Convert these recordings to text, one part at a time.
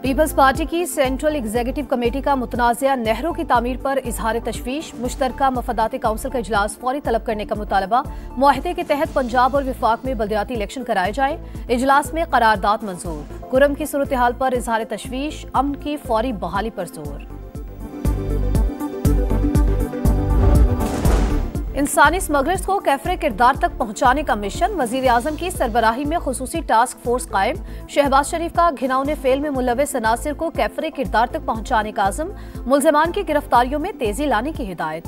Peoples party की central executive committee का मुतनाज़िया नहरों की तामीर पर इजहार तशवीश, मुश्तरका मफादाती काउंसिल का इजलास फौरी तलब करने का मुतालबा। मुआहदे के तहत पंजाब और विफाक में बल्दियाती इलेक्शन कराए जाए। इजलास में करारदाद मंजूर। कुरम की सूरत हाल पर इजहार तशवीश, अमन की फौरी बहाली पर जोर। इंसानी स्मगलर्स को कैफरे किरदार तक पहुंचाने का मिशन। वजीर-ए-आजम की सरबराही में खुसूसी टास्क फोर्स कायम। शहबाज शरीफ का घिनौने फेल में मुलव्वस अनासिर को कैफरे किरदार तक पहुंचाने का आज़म। मुल्ज़िमान की गिरफ्तारियों में तेजी लाने की हिदायत।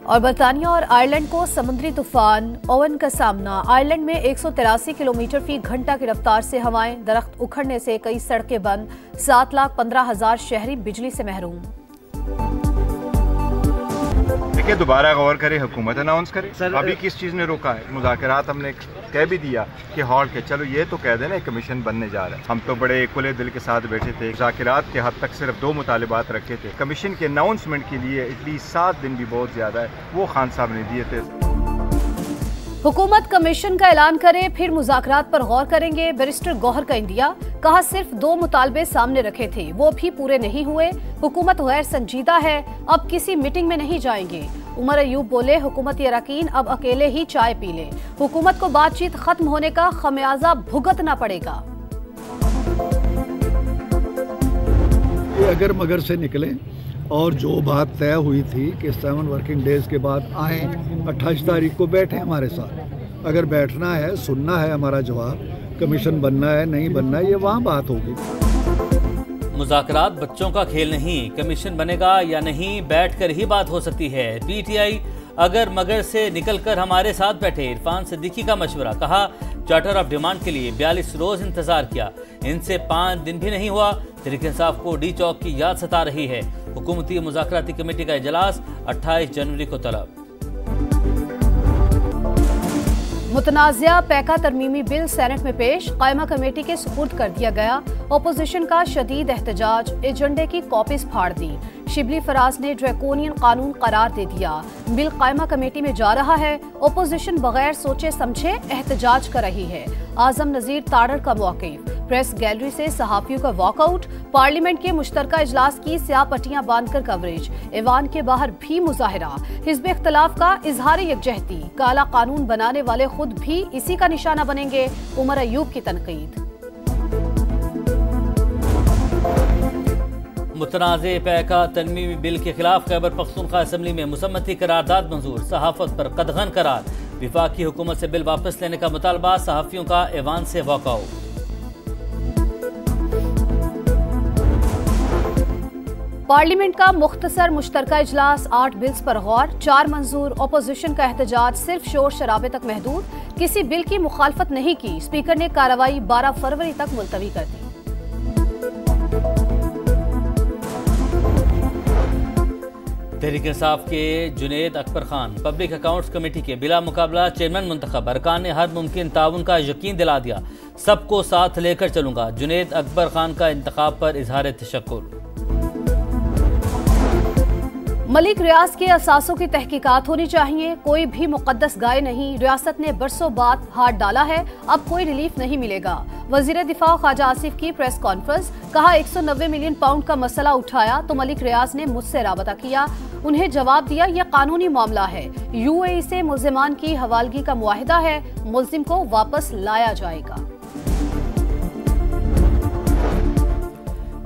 और बरतानिया और आयरलैंड को समुद्री तूफान ओवन का सामना। आयरलैंड में 183 किलोमीटर फी घंटा की रफ्तार से हवाएं। दरख्त उखड़ने से कई सड़कें बंद। 7,15,000 शहरी बिजली से महरूम। देखिए, दोबारा गौर करे, हुकूमत अनाउंस करे। अभी किस चीज़ ने रोका है? मुज़ाकरात हमने कह भी दिया कि हॉल्ट के, चलो ये तो कह देना कमीशन बनने जा रहा है। हम तो बड़े खुले दिल के साथ बैठे थे। मुज़ाकरात के हद तक सिर्फ 2 मुतालिबात रखे थे। कमीशन के अनाउंसमेंट के लिए एटलीस्ट 7 दिन भी बहुत ज़्यादा है, वो खान साहब ने दिए थे। हुकूमत कमीशन का ऐलान करे, फिर मुज़ाकरात पर गौर करेंगे। बैरिस्टर गौहर का इंडिया, कहा सिर्फ 2 मुतालबे सामने रखे थे, वो भी पूरे नहीं हुए। हुकूमत गैर संजीदा है, अब किसी मीटिंग में नहीं जाएंगे। उमर अयूब बोले, हुकूमती अरकान अब अकेले ही चाय पी लें। हुकूमत को बातचीत खत्म होने का खमियाजा भुगतना पड़ेगा। अगर मगर से निकले और जो बात तय हुई थी कि 7 वर्किंग डेज के बाद आए, 28 तारीख को बैठे हमारे साथ। अगर बैठना है, सुनना है हमारा जवाब, कमीशन बनना है नहीं बनना है, ये वहाँ बात होगी। मुज़ाकरात बच्चों का खेल नहीं, कमीशन बनेगा या नहीं बैठकर ही बात हो सकती है। पीटीआई अगर मगर से निकलकर हमारे साथ बैठे। इरफान सिद्दीकी का मशवरा, कहा चार्टर ऑफ डिमांड के लिए 42 रोज इंतजार किया, इनसे 5 दिन भी नहीं हुआ। तहरीक इंसाफ को डी चौक की याद सता रही है। हुकूमती मुज़ाकराती कमेटी का इजलास 28 जनवरी को तलब। मुतनाज़िया पैका तरमीमी बिल सेनेट में पेश, कायमा कमेटी के सुपुर्द कर दिया गया। ओपोजिशन का शदीद एहतजाज, एजेंडे की कॉपीज फाड़ दी। शिबली फराज ने ड्रैकोनियन कानून करार दे दिया। बिल कायमा कमेटी में जा रहा है, ओपोजिशन बगैर सोचे समझे एहतजाज कर रही है। आजम नजीर ताड़र का मौक़िफ़, प्रेस गैलरी से सहाफ़ियों का वॉकआउट। पार्लियामेंट के मुश्तरका इजलास की स्याह पट्टियां बांधकर कवरेज। ऐवान के बाहर भी मुजाहिरा। हिज़्ब इख्तिलाफ का इजहार यकजहती, काला कानून बनाने वाले खुद भी इसी का निशाना बनेंगे। उमर अयूब की तनकीद। मुतनाज़े पैका तरमीमी बिल के खिलाफ खैबर पख्तूनख्वा असम्बली में मुसम्मती करारदाद मंजूर। सहाफत पर कदगन करार। विफाकी हुकूमत से बिल वापस लेने का मुतालबा। सहाफ़ियों का ऐवान से वॉकआउट। पार्लियामेंट का मुख्तसर मुश्तरका इजलास, 8 बिल्स पर गौर, 4 मंजूर। ओपोजिशन का एहतजाज सिर्फ शोर शराबे तक महदूद, किसी बिल की मुखालफत नहीं की। स्पीकर ने कार्रवाई 12 फरवरी तक मुलतवी कर दी। तहरीक इंसाफ के Junaid Akbar Khan public accounts committee के बिला मुकाबला चेयरमैन मुंतखब। अरकान ने हर मुमकिन ताउन का यकीन दिला दिया, सबको साथ लेकर चलूंगा। जुनेद अकबर खान का इंतखाब पर इजहार तशक्कुर। मलिक रियाज के असासों की तहकीकात होनी चाहिए, कोई भी मुकद्दस गाय नहीं। रियासत ने बरसों बाद हाथ डाला है, अब कोई रिलीफ नहीं मिलेगा। वजीर दिफा ख्वाजा आसिफ की प्रेस कॉन्फ्रेंस, कहा 190 मिलियन पाउंड का मसला उठाया तो मलिक रियाज ने मुझसे राबता किया, उन्हें जवाब दिया यह कानूनी मामला है। यूएई से मुल्जिमान की हवालगी का मुआहिदा है, मुल्जिम को वापस लाया जाएगा।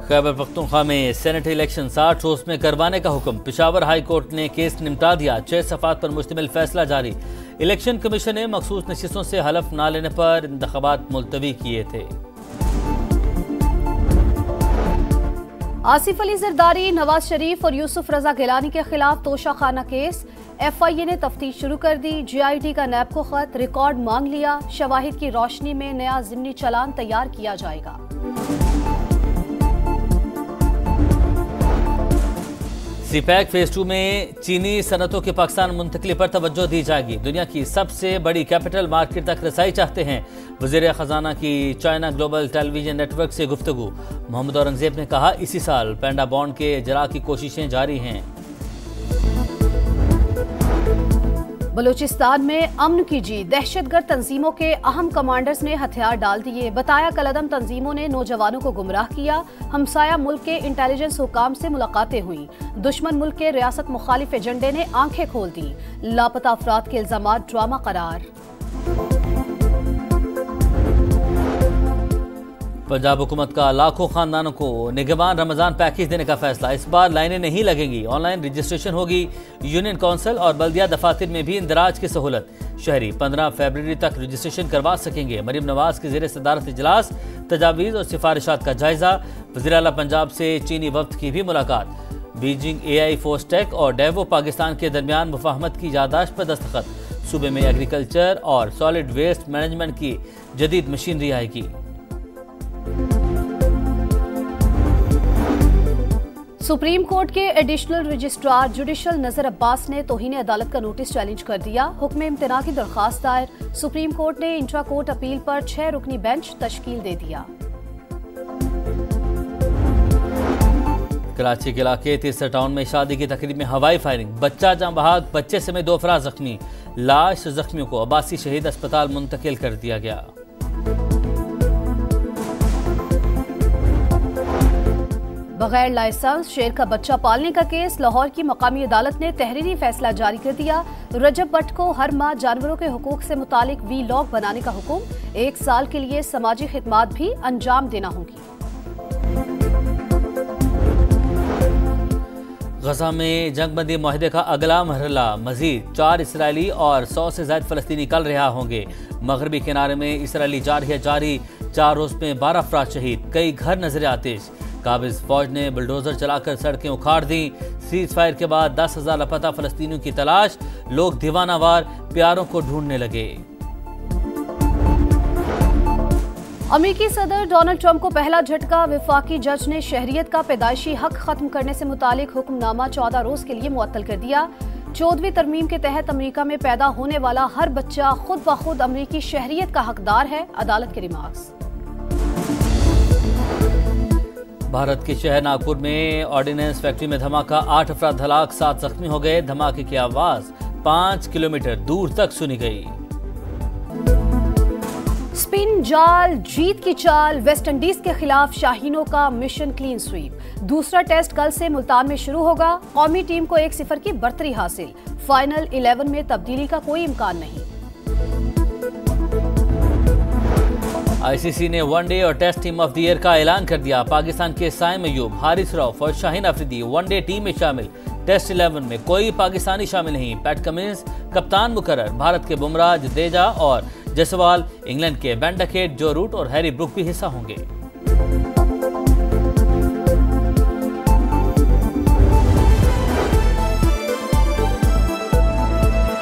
खैबर पख्तूनख्वा में सेनेट इलेक्शन 60 रोज में करवाने का हुक्म। पेशावर हाई कोर्ट ने केस निपटा दिया। 6 सफ़ात पर मुश्तमिल फैसला जारी। इलेक्शन कमीशन ने मखसूस नशिस्तों से हलफ ना लेने पर इंतखाबात मुलतवी किए थे। आसिफ अली जरदारी, नवाज शरीफ और यूसुफ रजा गिलानी के खिलाफ तोशाखाना केस। FIA ने तफ्तीश शुरू कर दी। GIT का नैब को खत, रिकॉर्ड मांग लिया। शवाहिद की रोशनी में नया ज़िमनी चालान तैयार किया जाएगा। सीपैक फेज 2 में चीनी सनतों की पाकिस्तान मुंतकली पर तवज्जो दी जाएगी। दुनिया की सबसे बड़ी कैपिटल मार्केट तक रसाई चाहते हैं। वज़ीर ख़जाना की चाइना ग्लोबल टेलीविजन नेटवर्क से गुफ्तगू। मोहम्मद औरंगजेब ने कहा इसी साल पैंडा बॉन्ड के इजरा की कोशिशें जारी हैं। बलूचिस्तान में अमन की जीत, दहशतगर्द तंजीमों के अहम कमांडर्स ने हथियार डाल दिए। बताया कलअदम तंजीमों ने नौजवानों को गुमराह किया। हमसाया मुल्क के इंटेलिजेंस हुकाम से मुलाकातें हुई। दुश्मन मुल्क के रियासत मुखालिफ एजेंडे ने आंखें खोल दी। लापता अफराद के इल्जामात ड्रामा करार। पंजाब हुकूमत का लाखों खानदानों को निगहबान रमजान पैकेज देने का फैसला। इस बार लाइनें नहीं लगेंगी, ऑनलाइन रजिस्ट्रेशन होगी। यूनियन काउंसिल और बल्दिया दफातर में भी इंदराज की सहूलत। शहरी 15 फरवरी तक रजिस्ट्रेशन करवा सकेंगे। मरीम नवाज के ज़ेरे सदारत इजलास, तजावीज़ और सिफारिशात का जायजा। वज़ीर आला पंजाब से चीनी वफ्द की भी मुलाकात। बीजिंग AI फोस्टेक और डेवो पाकिस्तान के दरमियान मुफाहमत की यादाश्त पर दस्तखत। सूबे में एग्रीकल्चर और सॉलिड वेस्ट मैनेजमेंट की जदीद मशीनरी आएगी। सुप्रीम कोर्ट के एडिशनल रजिस्ट्रार जुडिशल नजर अब्बास ने तौहीन अदालत का नोटिस चैलेंज कर दिया। हुक्म इम्तना की दरखास्त दायर। सुप्रीम कोर्ट ने इंट्रा कोर्ट अपील पर 6 रुकनी बेंच तश्कील दे दिया। कराची के इलाके तीसरा टाउन में शादी की तकरीब में हवाई फायरिंग, बच्चा जाँ बहाक, बच्चे समेत 2 अफराद जख्मी। लाश जख्मियों को अब्बासी शहीद अस्पताल मुंतकिल कर दिया गया। बगैर लाइसेंस शेर का बच्चा पालने का केस, लाहौर की मकामी अदालत ने तहरीरी फैसला जारी कर दिया। रजब भट्ट को हर माह जानवरों के हुकूक से मुतालिक वीलॉग बनाने का हुक्म। 1 साल के लिए समाजी खिदमात भी अंजाम देना होगी। गजा में जंगबंदी मुआहदे का अगला मरहला, मजीद 4 इसराइली और 100 से ज्यादा फलस्तीनी कल रिहा होंगे। मगरबी किनारे में इसराइली जारी 4 रोज में 12 अफराद शहीद, कई घर नजर आतिश। काबिज फौज ने बुलडोजर चलाकर सड़कें उखाड़ दी। सीज फायर के बाद 10,000 लापता फलस्तीनियों की तलाश, लोग दीवानावार प्यारों को ढूंढने लगे। अमेरिकी सदर डोनाल्ड ट्रंप को पहला झटका, वफाकी जज ने शहरियत का पैदाइशी हक खत्म करने से मुतालिक हुक्मनामा 14 रोज के लिए मुअत्तल कर दिया। 14वीं तरमीम के तहत अमेरिका में पैदा होने वाला हर बच्चा खुद ब खुद अमेरिकी शहरियत का हकदार है। अदालत के रिमार्क्स। भारत के शहर नागपुर में ऑर्डिनेंस फैक्ट्री में धमाका, 8 अफराद हलाक, 7 जख्मी हो गए। धमाके की आवाज 5 किलोमीटर दूर तक सुनी गई। स्पिन जाल, जीत की चाल, वेस्टइंडीज के खिलाफ शाहीनों का मिशन क्लीन स्वीप। दूसरा टेस्ट कल से मुल्तान में शुरू होगा। कौमी टीम को 1-0 की बढ़तरी हासिल। फाइनल 11 में तब्दीली का कोई इम्कान नहीं। ICC ने वनडे और test team of the year का ऐलान कर दिया। पाकिस्तान के साइम अयूब, हारिस रऊफ और शाहीन अफरीदी वनडे टीम में शामिल। टेस्ट 11 में कोई पाकिस्तानी शामिल नहीं। पैट कमिंस कप्तान मुकर्रर। भारत के बुमराह, जडेजा और जायसवाल, इंग्लैंड के बेन डकेट, जो रूट और हैरी ब्रुक भी हिस्सा होंगे।